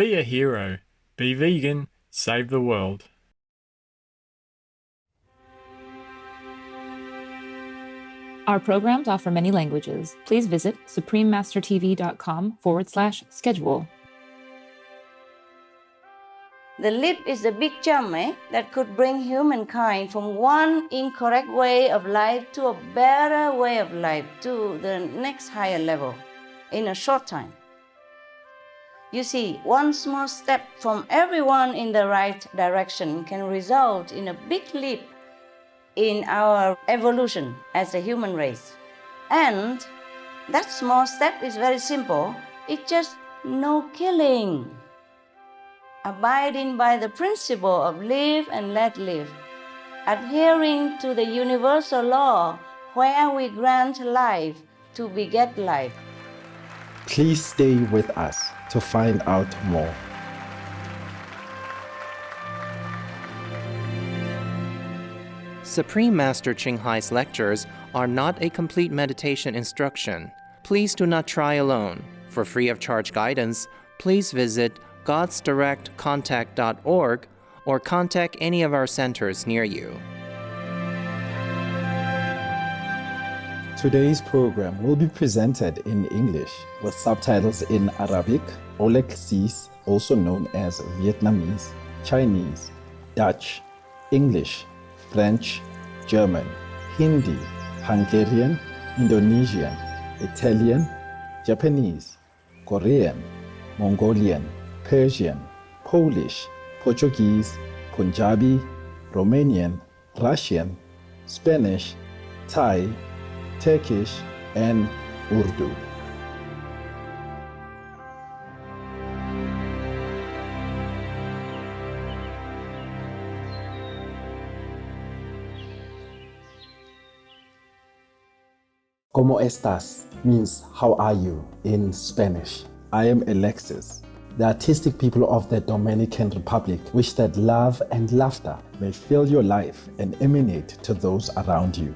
Be a hero. Be vegan. Save the world. Our programs offer many languages. Please visit suprememastertv.com/schedule. The leap is a big jump that could bring humankind from one incorrect way of life to a better way of life, to the next higher level in a short time. You see, one small step from everyone in the right direction can result in a big leap in our evolution as a human race. And that small step is very simple. It's just no killing. Abiding by the principle of live and let live. Adhering to the universal law where we grant life to beget life. Please stay with us to find out more. Supreme Master Ching Hai's lectures are not a complete meditation instruction. Please do not try alone. For free of charge guidance, please visit godsdirectcontact.org or contact any of our centers near you. Today's program will be presented in English with subtitles in Arabic, Oleksis, also known as Vietnamese, Chinese, Dutch, English, French, German, Hindi, Hungarian, Indonesian, Italian, Japanese, Korean, Mongolian, Persian, Polish, Portuguese, Punjabi, Romanian, Russian, Spanish, Thai, Turkish, and Urdu. ¿Cómo estás? Means how are you in Spanish. I am Alexis. The artistic people of the Dominican Republic wish that love and laughter may fill your life and emanate to those around you.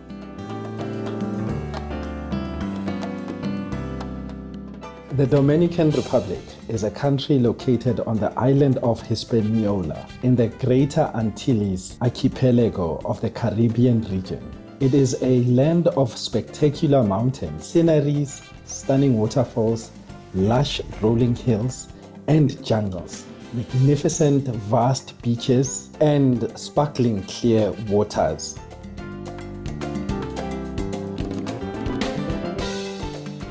The Dominican Republic is a country located on the island of Hispaniola in the Greater Antilles archipelago of the Caribbean region. It is a land of spectacular mountain sceneries, stunning waterfalls, lush rolling hills, and jungles, magnificent vast beaches, and sparkling clear waters.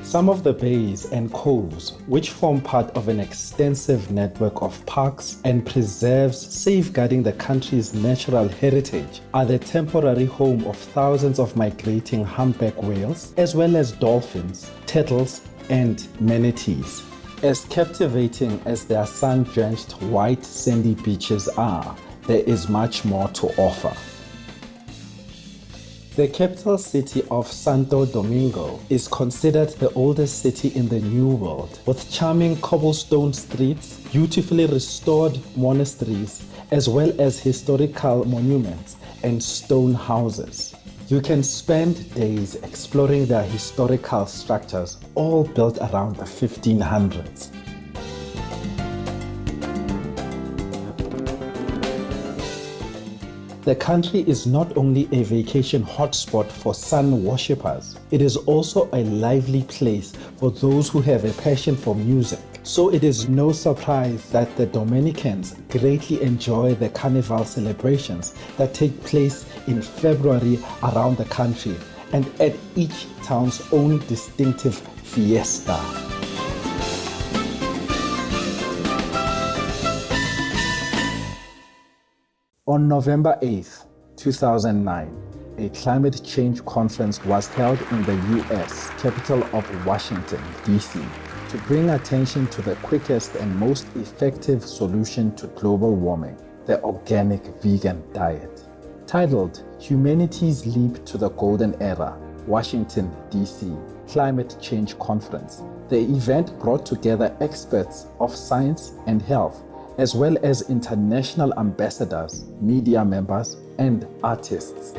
Some of the bays and coves, which form part of an extensive network of parks and preserves safeguarding the country's natural heritage, are the temporary home of thousands of migrating humpback whales, as well as dolphins, turtles, and manatees. As captivating as their sun-drenched white sandy beaches are, there is much more to offer. The capital city of Santo Domingo is considered the oldest city in the New World, with charming cobblestone streets, beautifully restored monasteries, as well as historical monuments and stone houses. You can spend days exploring their historical structures, all built around the 1500s. The country is not only a vacation hotspot for sun worshippers, it is also a lively place for those who have a passion for music. So it is no surprise that the Dominicans greatly enjoy the carnival celebrations that take place in February around the country and at each town's own distinctive fiesta. On November 8, 2009, a climate change conference was held in the US capital of Washington, D.C. to bring attention to the quickest and most effective solution to global warming, the organic vegan diet. Titled Humanity's Leap to the Golden Era, Washington, D.C. Climate Change Conference, the event brought together experts of science and health, as well as international ambassadors, media members, and artists.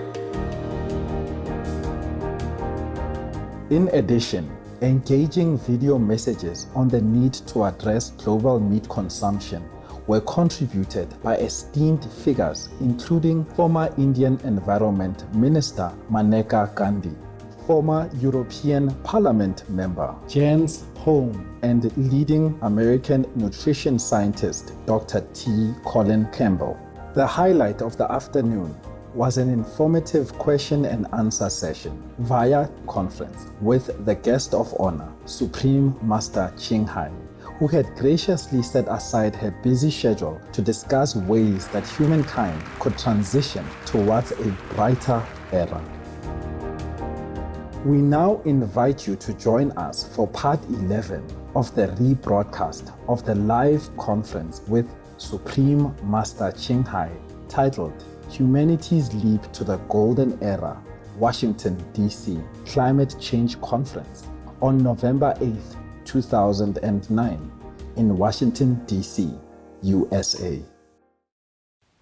In addition, Engaging video messages on the need to address global meat consumption were contributed by esteemed figures including former Indian Environment Minister Maneka Gandhi, former European Parliament member Jens Holm, and leading American nutrition scientist Dr. T. Colin Campbell. The highlight of the afternoon was an informative question and answer session via conference with the guest of honor, Supreme Master Ching Hai, who had graciously set aside her busy schedule to discuss ways that humankind could transition towards a brighter era. We now invite you to join us for part 11 of the rebroadcast of the live conference with Supreme Master Ching Hai titled Humanity's Leap to the Golden Era, Washington, D.C. Climate Change Conference on November 8, 2009 in Washington, D.C., USA.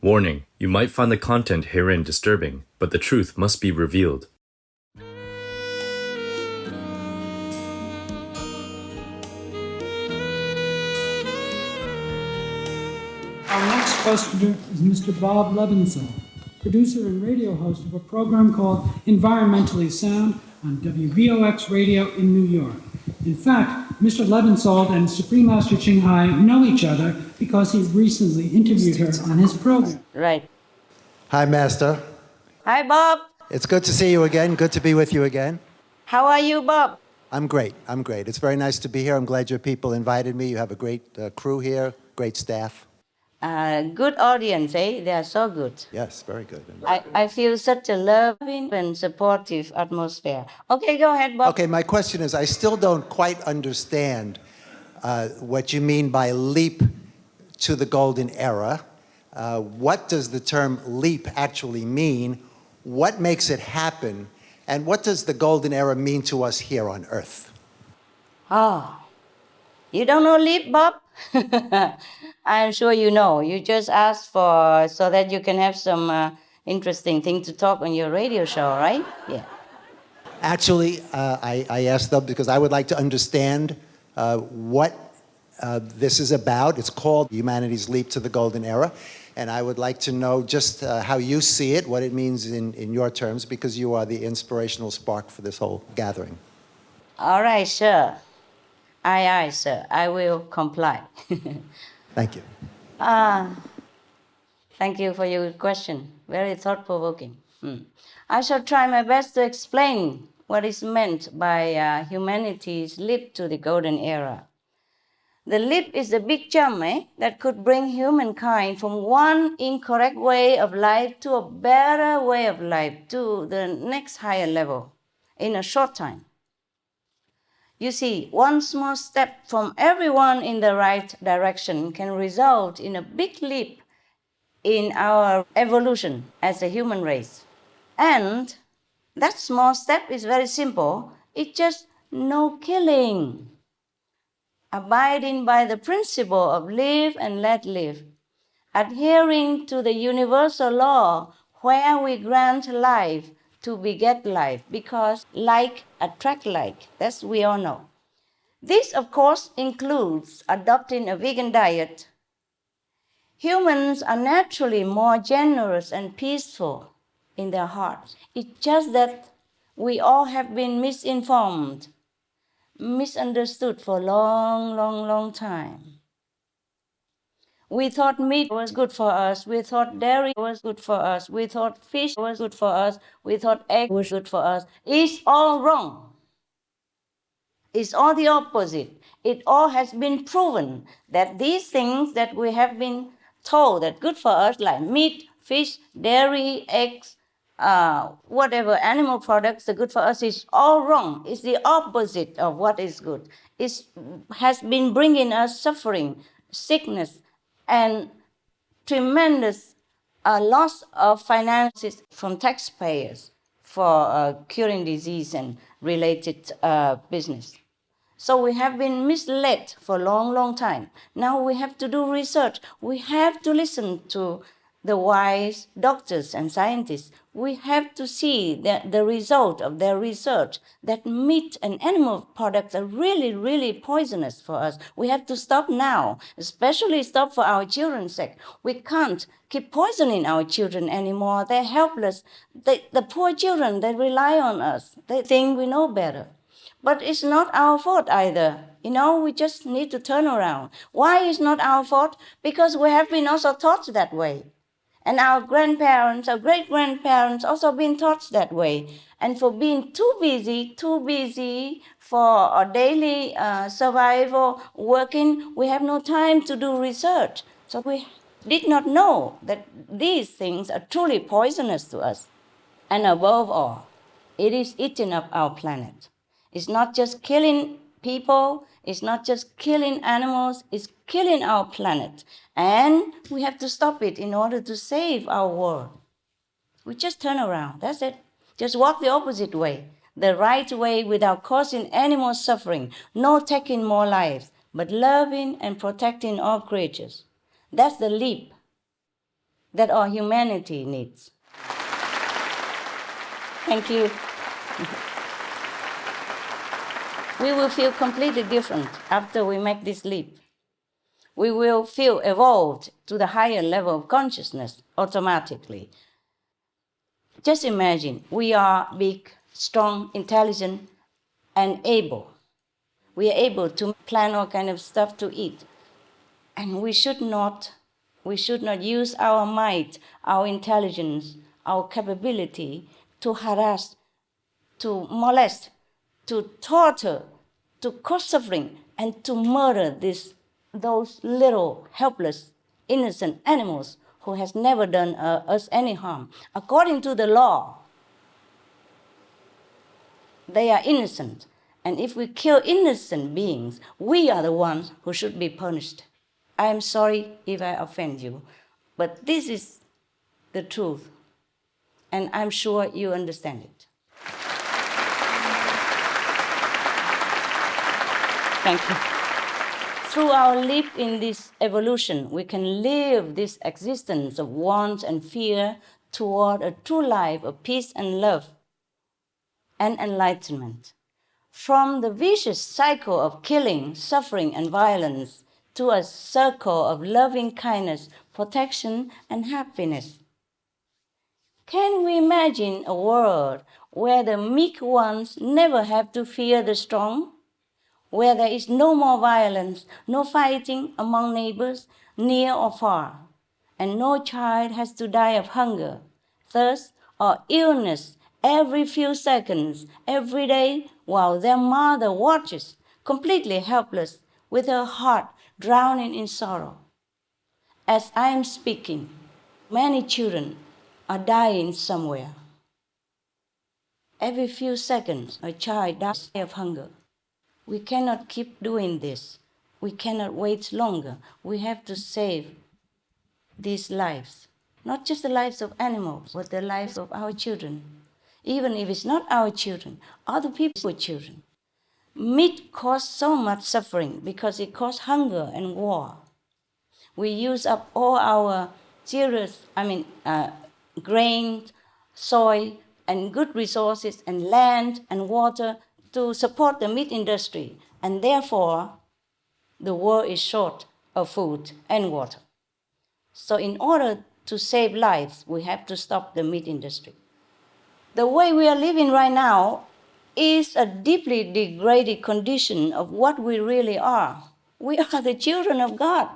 Warning, you might find the content herein disturbing, but the truth must be revealed. Our next questioner is Mr. Bob Levinson, producer and radio host of a program called Environmentally Sound on WVOX Radio in New York. In fact, Mr. Levinsold and Supreme Master Ching Hai know each other because he recently interviewed her on his program. Right. Hi, Master. Hi, Bob. It's good to see you again. Good to be with you again. How are you, Bob? I'm great. I'm great. It's very nice to be here. I'm glad your people invited me. You have a great crew here, great staff. Good audience, eh? They are so good. Yes, very good. I feel such a loving and supportive atmosphere. Okay, go ahead, Bob. Okay, my question is, I still don't quite understand what you mean by leap to the golden era. What does the term leap actually mean? What makes it happen? And what does the golden era mean to us here on Earth? Oh, you don't know leap, Bob? I'm sure you know. You just asked for so that you can have some interesting thing to talk on your radio show, right? Yeah. Actually, I asked them because I would like to understand what this is about. It's called Humanity's Leap to the Golden Era. And I would like to know just how you see it, what it means in your terms, because you are the inspirational spark for this whole gathering. All right, sure. Aye, sir. I will comply. Thank you. Thank you for your question. Very thought-provoking. I shall try my best to explain what is meant by humanity's leap to the golden era. The leap is a big jump that could bring humankind from one incorrect way of life to a better way of life, to the next higher level in a short time. You see, one small step from everyone in the right direction can result in a big leap in our evolution as a human race. And that small step is very simple. It's just no killing. Abiding by the principle of live and let live. Adhering to the universal law where we grant life to beget life, because like attract like. That's we all know. This, of course, includes adopting a vegan diet. Humans are naturally more generous and peaceful in their hearts. It's just that we all have been misinformed, misunderstood for a long time. We thought meat was good for us. We thought dairy was good for us. We thought fish was good for us. We thought egg was good for us. It's all wrong. It's all the opposite. It all has been proven that these things that we have been told that good for us, like meat, fish, dairy, eggs, whatever animal products are good for us, is all wrong. It's the opposite of what is good. It has been bringing us suffering, sickness, and tremendous loss of finances from taxpayers for curing disease and related business. So we have been misled for a long time. Now we have to do research. We have to listen to the wise doctors and scientists, we have to see the result of their research that meat and animal products are really, really poisonous for us. We have to stop now, especially stop for our children's sake. We can't keep poisoning our children anymore. They're helpless. The poor children, they rely on us. They think we know better. But it's not our fault either. We just need to turn around. Why is not our fault? Because we have been also taught that way. And our grandparents, our great-grandparents also been taught that way. And for being too busy for our daily survival, working, we have no time to do research. So we did not know that these things are truly poisonous to us. And above all, it is eating up our planet. It's not just killing people, it's not just killing animals, it's killing our planet. And we have to stop it in order to save our world. We just turn around, that's it. Just walk the opposite way, the right way without causing any more suffering, no taking more lives, but loving and protecting all creatures. That's the leap that our humanity needs. Thank you. We will feel completely different after we make this leap. We will feel evolved to the higher level of consciousness automatically. Just imagine, we are big, strong, intelligent, and able. We are able to plan all kind of stuff to eat. And we should not use our might, our intelligence, our capability to harass, to molest, to torture, to cause suffering, and to murder those little helpless, innocent animals who has never done us any harm. According to the law, they are innocent. And if we kill innocent beings, we are the ones who should be punished. I am sorry if I offend you, but this is the truth. And I'm sure you understand it. Thank you. Through our leap in this evolution, we can live this existence of want and fear toward a true life of peace and love and enlightenment. From the vicious cycle of killing, suffering, and violence to a circle of loving kindness, protection, and happiness. Can we imagine a world where the meek ones never have to fear the strong? Where there is no more violence, no fighting among neighbors, near or far, and no child has to die of hunger, thirst, or illness every few seconds, every day, while their mother watches, completely helpless, with her heart drowning in sorrow. As I am speaking, many children are dying somewhere. Every few seconds, a child dies of hunger. We cannot keep doing this. We cannot wait longer. We have to save these lives. Not just the lives of animals, but the lives of our children. Even if it's not our children, other people's children. Meat causes so much suffering because it causes hunger and war. We use up all our grain, soy, and good resources, and land and water to support the meat industry, and therefore the world is short of food and water. So in order to save lives, we have to stop the meat industry. The way we are living right now is a deeply degraded condition of what we really are. We are the children of God,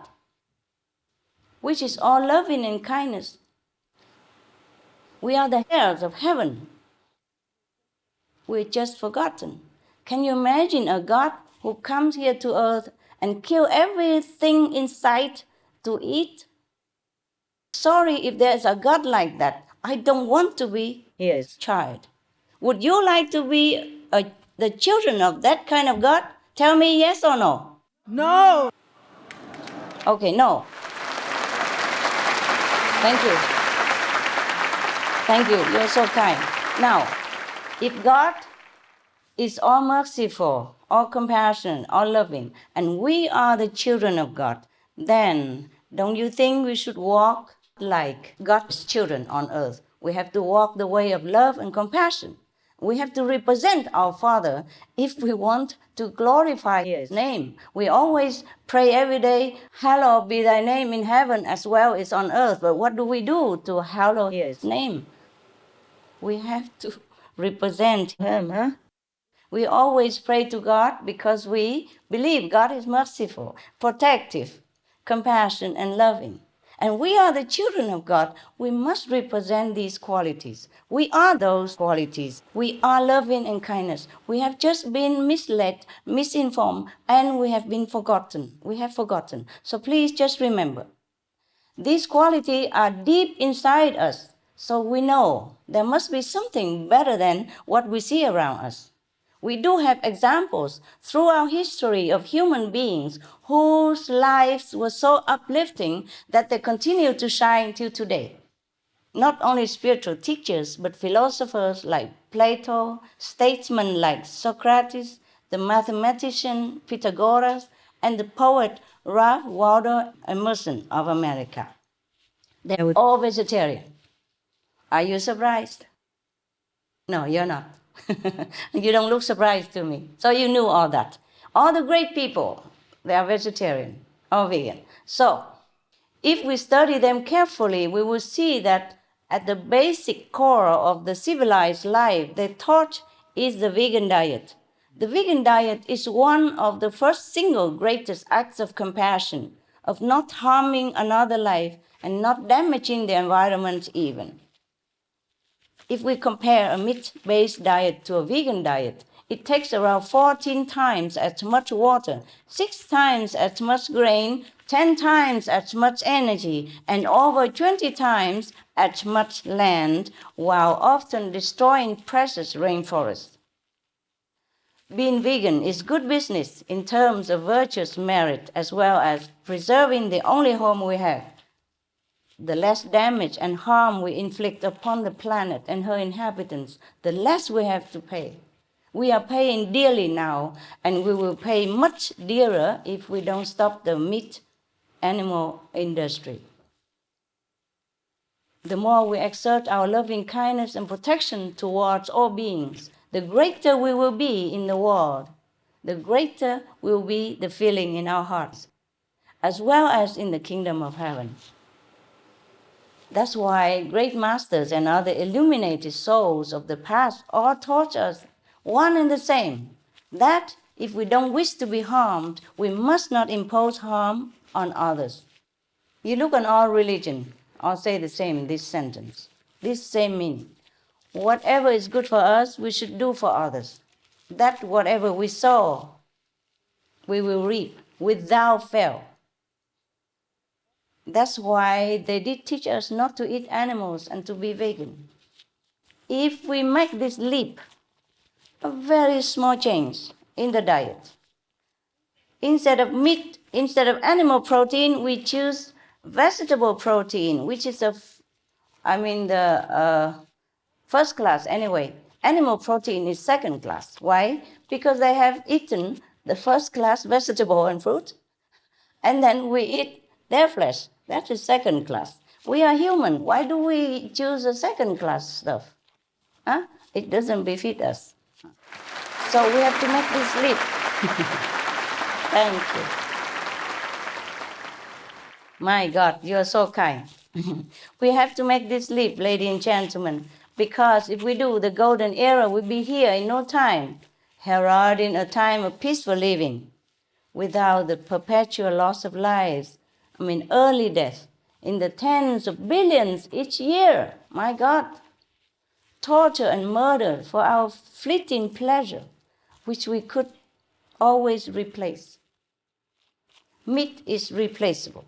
which is all loving and kindness. We are the heirs of heaven. We're just forgotten. Can you imagine a God who comes here to earth and kill everything in sight to eat? Sorry if there's a God like that. I don't want to be his child. Would you like to be the children of that kind of God? Tell me yes or no. No. Okay, no. Thank you. Thank you. You're so kind. Now, if God is all merciful, all compassionate, all loving, and we are the children of God, then don't you think we should walk like God's children on earth. We have to walk the way of love and compassion. We have to represent our Father if we want to glorify His name. We always pray every day, hallowed be thy name in heaven as well as on earth. But what do we do to hallow His name? We have to represent Him, huh? We always pray to God because we believe God is merciful, protective, compassionate, and loving. And we are the children of God. We must represent these qualities. We are those qualities. We are loving and kindness. We have just been misled, misinformed, and we have been forgotten. We have forgotten. So please just remember, these qualities are deep inside us. So we know there must be something better than what we see around us. We do have examples throughout history of human beings whose lives were so uplifting that they continue to shine till today. Not only spiritual teachers, but philosophers like Plato, statesmen like Socrates, the mathematician Pythagoras, and the poet Ralph Waldo Emerson of America. They were all vegetarian. Are you surprised? No, you're not. You don't look surprised to me. So you knew all that. All the great people, they are vegetarian or vegan. So if we study them carefully, we will see that at the basic core of the civilized life, they taught is the vegan diet. The vegan diet is one of the first single greatest acts of compassion, of not harming another life and not damaging the environment even. If we compare a meat-based diet to a vegan diet, it takes around 14 times as much water, 6 times as much grain, 10 times as much energy, and over 20 times as much land, while often destroying precious rainforests. Being vegan is good business in terms of virtuous merit as well as preserving the only home we have. The less damage and harm we inflict upon the planet and her inhabitants, the less we have to pay. We are paying dearly now, and we will pay much dearer if we don't stop the meat animal industry. The more we exert our loving kindness and protection towards all beings, the greater we will be in the world, the greater will be the feeling in our hearts, as well as in the kingdom of heaven. That's why great masters and other illuminated souls of the past all taught us one and the same, that if we don't wish to be harmed, we must not impose harm on others. You look on all religion, I'll say the same in this sentence. This same meaning. Whatever is good for us, we should do for others. That whatever we sow, we will reap without fail. That's why they did teach us not to eat animals and to be vegan. If we make this leap, a very small change in the diet, instead of meat, instead of animal protein, we choose vegetable protein, which is the first class anyway. Animal protein is second class. Why? Because they have eaten the first class vegetable and fruit, and then we eat their flesh. That is second class. We are human. Why do we choose a second class stuff? Huh? It doesn't befit us. So we have to make this leap. Thank you. My God, you are so kind. We have to make this leap, ladies and gentlemen, because if we do, the golden era will be here in no time, heralding a time of peaceful living without the perpetual loss of lives. Early death in the tens of billions each year. My God. Torture and murder for our fleeting pleasure, which we could always replace. Meat is replaceable.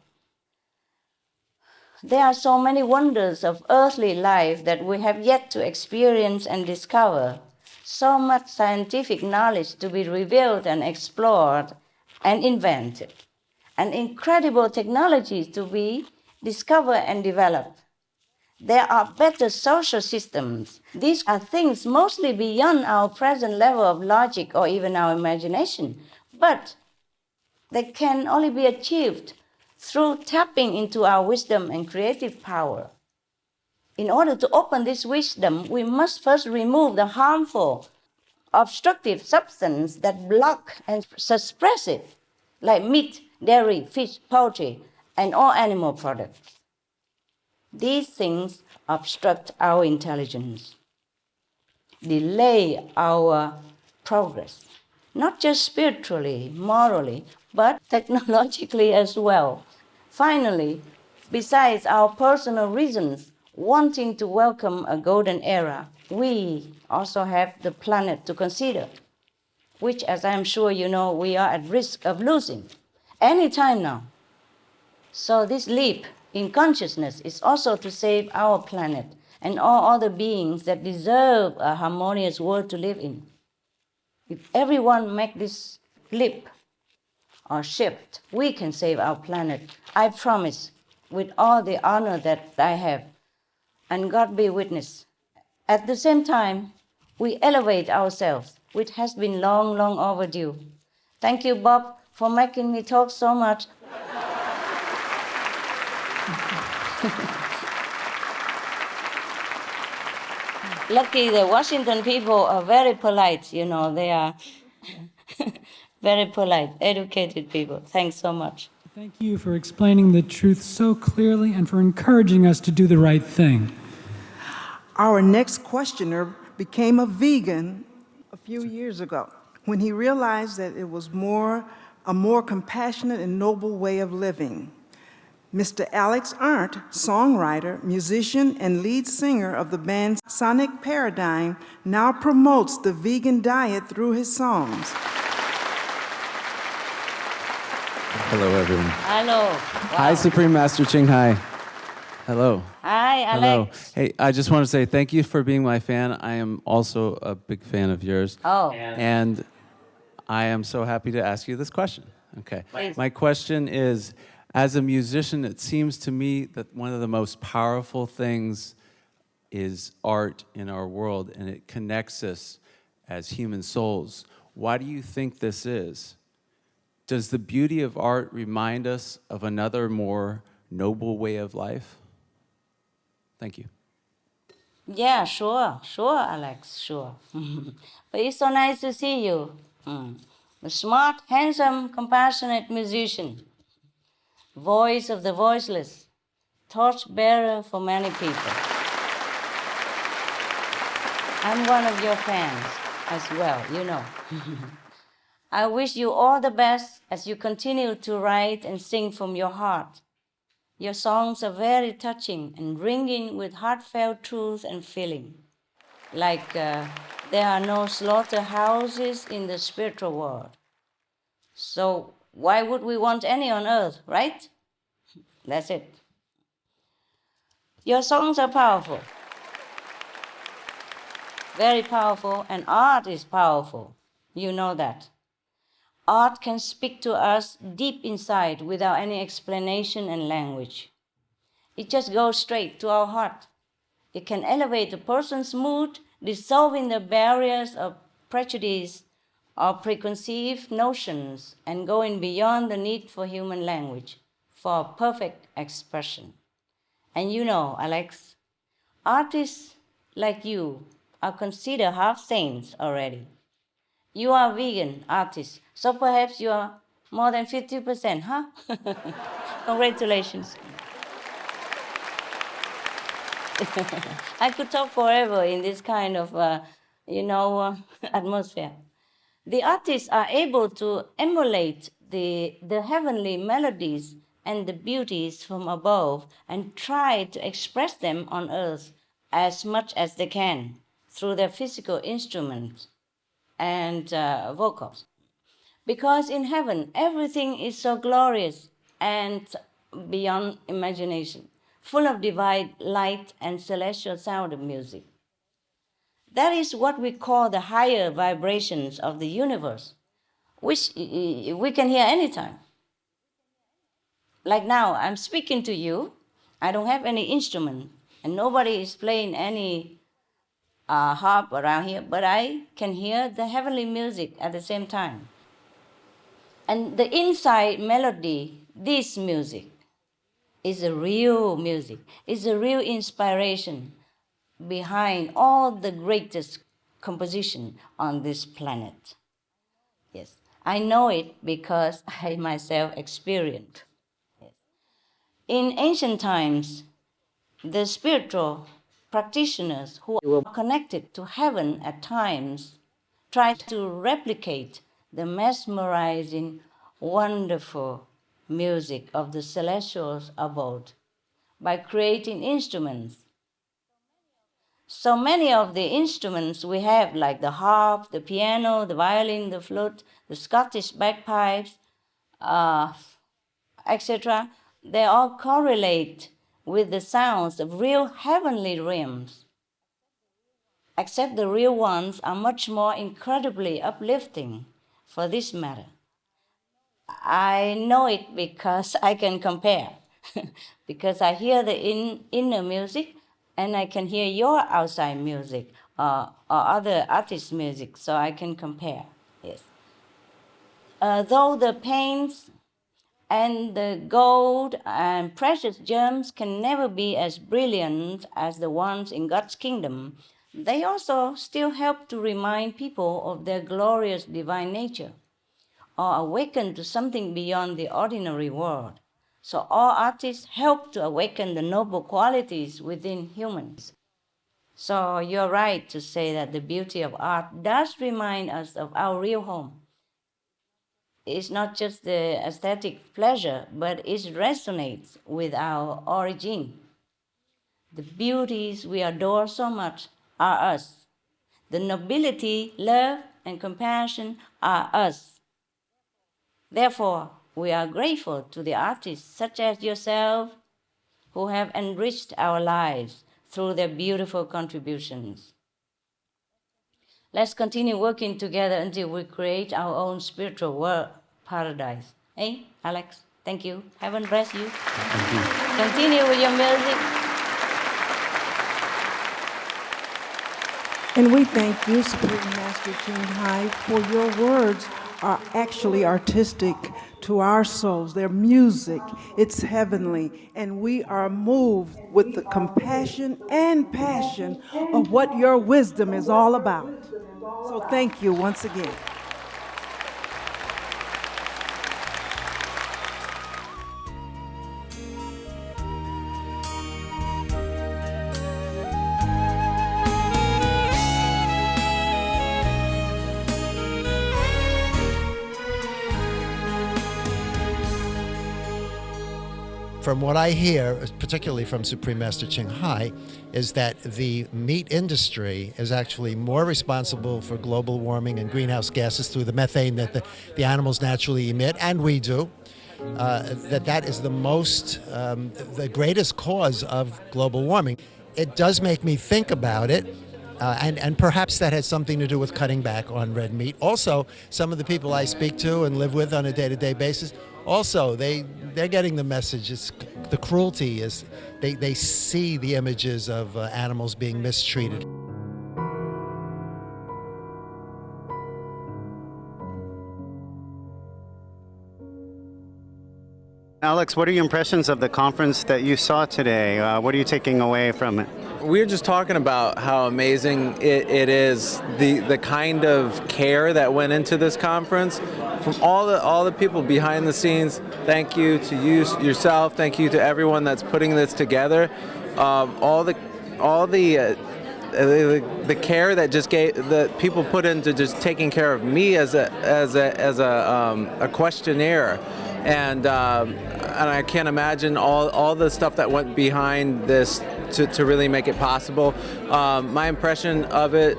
There are so many wonders of earthly life that we have yet to experience and discover. So much scientific knowledge to be revealed and explored and invented. And incredible technologies to be discovered and developed. There are better social systems. These are things mostly beyond our present level of logic or even our imagination. But they can only be achieved through tapping into our wisdom and creative power. In order to open this wisdom, we must first remove the harmful, obstructive substance that block and suppress it, like meat, dairy, fish, poultry, and all animal products. These things obstruct our intelligence, delay our progress, not just spiritually, morally, but technologically as well. Finally, besides our personal reasons wanting to welcome a golden era, we also have the planet to consider, which, as I'm sure you know, we are at risk of losing any time now. So this leap in consciousness is also to save our planet and all other beings that deserve a harmonious world to live in. If everyone make this leap or shift, we can save our planet. I promise, with all the honor that I have, and God be witness. At the same time, we elevate ourselves, which has been long, long overdue. Thank you, Bob, for making me talk so much. Lucky the Washington people are very polite, you know, they are very polite, educated people. Thanks so much. Thank you for explaining the truth so clearly and for encouraging us to do the right thing. Our next questioner became a vegan a few years ago when he realized that it was a more compassionate and noble way of living. Mr. Alex Arndt, songwriter, musician, and lead singer of the band Sonic Paradigm, now promotes the vegan diet through his songs. Hello, everyone. Hello. Wow. Hi, Supreme Master Ching Hai. Hello. Hi, Alex. Hello. Hey, I just want to say thank you for being my fan. I am also a big fan of yours. Oh. And I am so happy to ask you this question. Okay. Please. My question is, as a musician, it seems to me that one of the most powerful things is art in our world, and it connects us as human souls. Why do you think this is? Does the beauty of art remind us of another more noble way of life? Thank you. Yeah, sure, Alex, sure. But it's so nice to see you. A smart, handsome, compassionate musician, voice of the voiceless, torchbearer for many people. I'm one of your fans as well, you know. I wish you all the best as you continue to write and sing from your heart. Your songs are very touching and ringing with heartfelt truth and feeling. Like there are no slaughterhouses in the spiritual world. So why would we want any on earth, right? That's it. Your songs are powerful. Very powerful, and art is powerful. You know that. Art can speak to us deep inside without any explanation and language. It just goes straight to our heart. It can elevate a person's mood, dissolving the barriers of prejudice or preconceived notions, and going beyond the need for human language for perfect expression. And you know, Alex, artists like you are considered half saints already. You are a vegan artist, so perhaps you are more than 50%, huh? Congratulations. I could talk forever in this kind of, atmosphere. The artists are able to emulate the heavenly melodies and the beauties from above and try to express them on earth as much as they can through their physical instruments and vocals. Because in heaven, everything is so glorious and beyond imagination, full of divine light and celestial sound of music. That is what we call the higher vibrations of the universe, which we can hear anytime. Like now, I'm speaking to you. I don't have any instrument, and nobody is playing any harp around here, but I can hear the heavenly music at the same time. And the inside melody this music is a real music, is a real inspiration behind all the greatest composition on this planet. Yes, I know it because I myself experienced. Yes. In ancient times, the spiritual practitioners who were connected to heaven at times tried to replicate the mesmerizing, wonderful music of the celestial abode by creating instruments. So many of the instruments we have, like the harp, the piano, the violin, the flute, the Scottish bagpipes, etc., they all correlate with the sounds of real heavenly realms, except the real ones are much more incredibly uplifting for this matter. I know it because I can compare, because I hear the inner music and I can hear your outside music or other artists' music, so I can compare, yes. Though the paints and the gold and precious gems can never be as brilliant as the ones in God's kingdom, they also still help to remind people of their glorious divine nature or awaken to something beyond the ordinary world. So all artists help to awaken the noble qualities within humans. So you're right to say that the beauty of art does remind us of our real home. It's not just the aesthetic pleasure, but it resonates with our origin. The beauties we adore so much are us. The nobility, love, and compassion are us. Therefore, we are grateful to the artists such as yourself who have enriched our lives through their beautiful contributions. Let's continue working together until we create our own spiritual world paradise. Hey, Alex, thank you. Heaven bless you. Continue with your music. And we thank you, Supreme Master Ching Hai, for your words are actually artistic to our souls. They're music. It's heavenly. And we are moved with the compassion and passion of what your wisdom is all about. So thank you once again. From what I hear, particularly from Supreme Master Ching Hai, is that the meat industry is actually more responsible for global warming and greenhouse gases through the methane that the animals naturally emit, and we do. That is the greatest cause of global warming. It does make me think about it, and perhaps that has something to do with cutting back on red meat. Also, some of the people I speak to and live with on a day-to-day basis, also they're getting the message. It's the cruelty is they see the images of animals being mistreated. Alex, what are your impressions of the conference that you saw today? What are you taking away from it? We were just talking about how amazing it is, the kind of care that went into this conference from all the people behind the scenes. Thank you to you yourself. Thank you to everyone that's putting this together. All the care that people put into just taking care of me as a questionnaire. And I can't imagine all the stuff that went behind this to really make it possible. My impression of it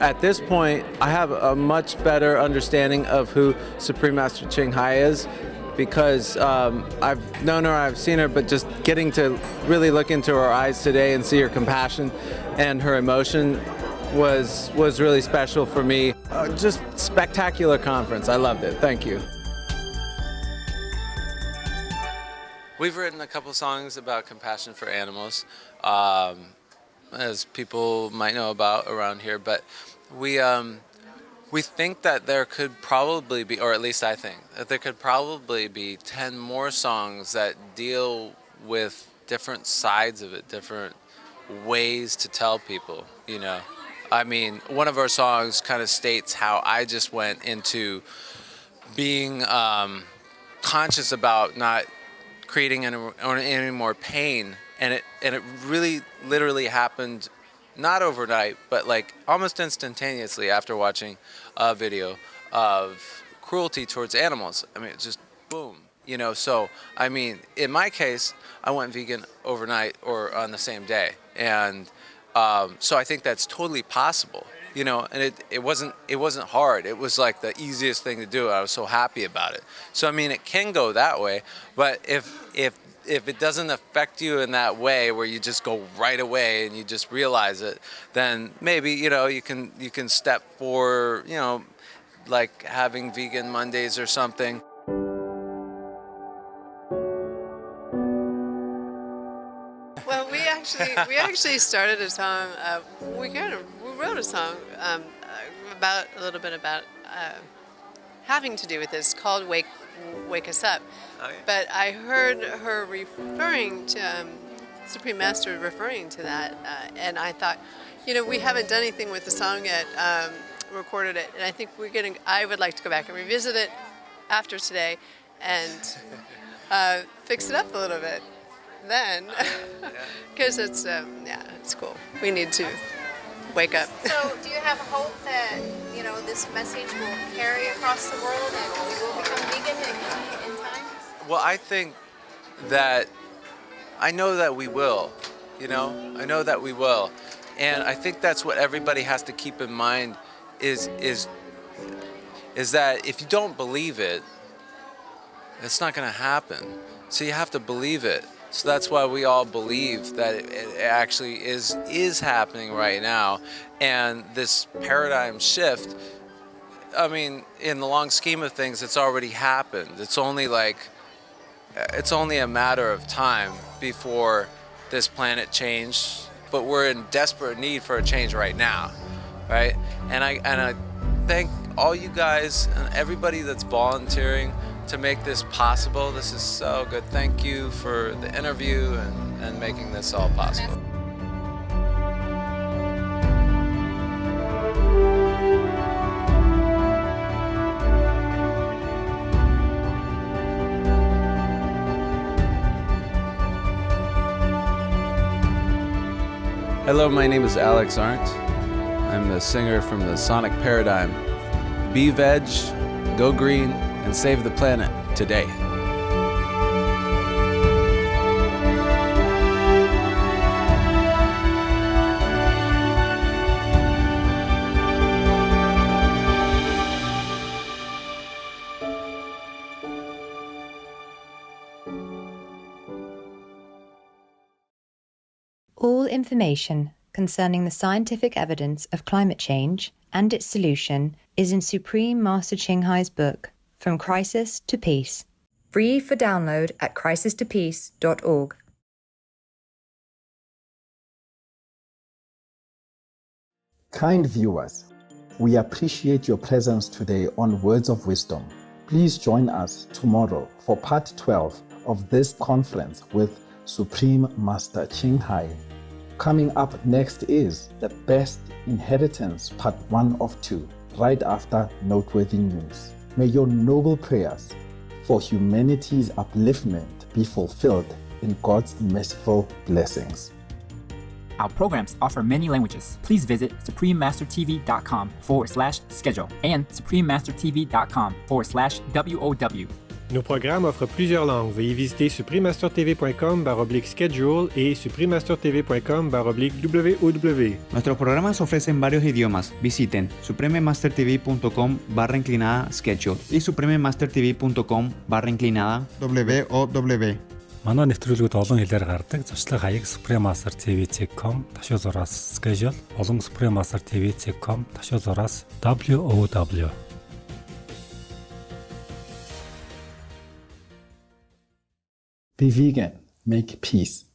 at this point, I have a much better understanding of who Supreme Master Ching Hai is, because I've known her, I've seen her, but just getting to really look into her eyes today and see her compassion and her emotion was really special for me. Just spectacular conference. I loved it. Thank you. We've written a couple songs about compassion for animals, as people might know about around here, but we We think that there could probably be, or at least I think, that there could probably be 10 more songs that deal with different sides of it, different ways to tell people, you know. I mean, one of our songs kind of states how I just went into being conscious about not creating any more pain, and it really literally happened not overnight, but like almost instantaneously after watching a video of cruelty towards animals. I mean, it's just boom, you know. So I mean, in my case, I went vegan overnight or on the same day, and so I think that's totally possible, you know. And it wasn't hard. It was like the easiest thing to do. I was so happy about it. So I mean, it can go that way, but if it doesn't affect you in that way where you just go right away and you just realize it, then maybe, you know, you can step for, you know, like having vegan Mondays or something. Well, we actually started a song. We wrote a song about a little bit about having to do with this, called "Wake Us Up." Okay. But I heard her referring to Supreme Master referring to that, and I thought, you know, we haven't done anything with the song yet, recorded it, and I think I would like to go back and revisit it after today, and fix it up a little bit. Then, because it's it's cool. We need to wake up. So, do you have hope that, you know, this message will carry across the world and we will become vegan in time? Well, I think that I know that we will. You know, I know that we will, and I think that's what everybody has to keep in mind is that if you don't believe it, it's not going to happen. So you have to believe it. So that's why we all believe that it actually is happening right now. And this paradigm shift, I mean, in the long scheme of things, it's already happened. It's only a matter of time before this planet changed. But we're in desperate need for a change right now, right? And I thank all you guys and everybody that's volunteering to make this possible. This is so good. Thank you for the interview and making this all possible. Hello, my name is Alex Arndt. I'm the singer from the Sonic Paradigm. Be veg, go green, and save the planet today. All information concerning the scientific evidence of climate change and its solution is in Supreme Master Ching Hai's book, From Crisis to Peace. Free for download at crisistopeace.org. Kind viewers, we appreciate your presence today on Words of Wisdom. Please join us tomorrow for part 12 of this conference with Supreme Master Ching Hai. Coming up next is The Best Inheritance, part 1 of 2, right after Noteworthy News. May your noble prayers for humanity's upliftment be fulfilled in God's merciful blessings. Our programs offer many languages. Please visit suprememastertv.com/schedule and suprememastertv.com/WOW. Nos programmes offrent plusieurs langues. Veuillez visiter suprememastertv.com/schedule et suprememastertv.com/WOW. Nuestros programas ofrecen varios idiomas. Visiten suprememastertv.com/schedule y suprememastertv.com/WOW. Манай нэвтрүүлгүүд олон хэлээр гардаг. Зочлог хаяг suprememastertv.com/schedule, болон suprememastertv.com/WOW. Be vegan, make peace.